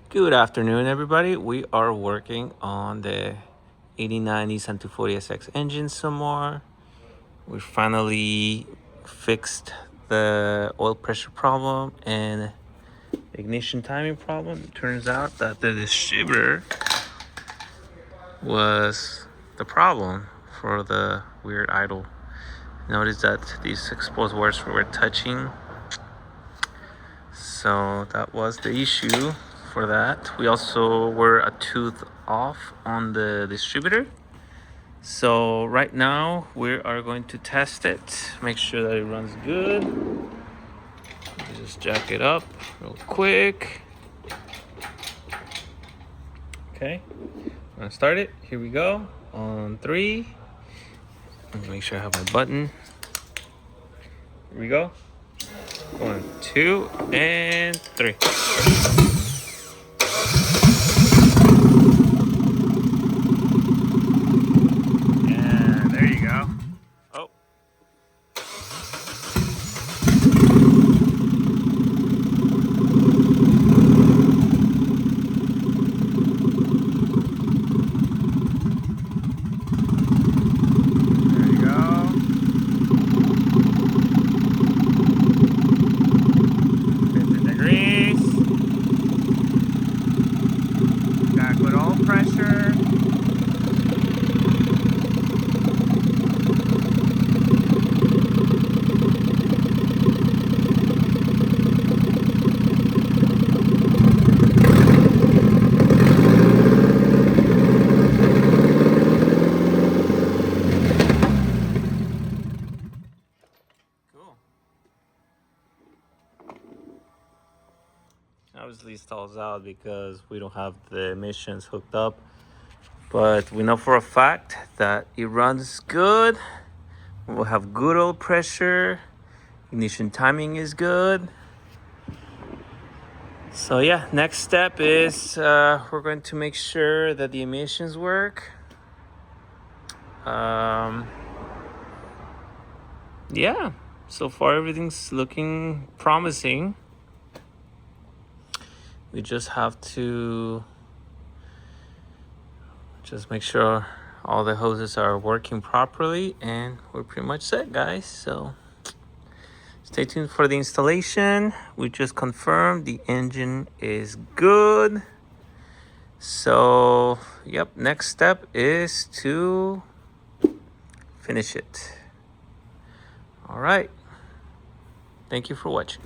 Good afternoon, everybody. We are working on the 89 Nissan 240SX engine some more. We finally fixed the oil pressure problem and ignition timing problem. It turns out that the distributor was the problem for the weird idle. Notice that these exposed wires were touching. So that was the issue for that. We also were a tooth off on the distributor. So right now we are going to test it, make sure that it runs good. Just jack it up real quick. Okay, I'm gonna start it. Here we go. On 3. Let me make sure I have my button. Here we go. 1, 2, and 3. Yeah, there you go. Oh. There you go. 50 degrees. Got good oil pressure. Cool. Obviously it stalls out because we don't have the emissions hooked up, but we know for a fact that it runs good. We'll have good oil pressure, ignition timing is good. So yeah, next step is we're going to make sure that the emissions work. Yeah, so far everything's looking promising. We just have to just make sure all the hoses are working properly, and we're pretty much set, guys. So stay tuned for the installation. We just confirmed the engine is good. So yep, next step is to finish it. All right, thank you for watching.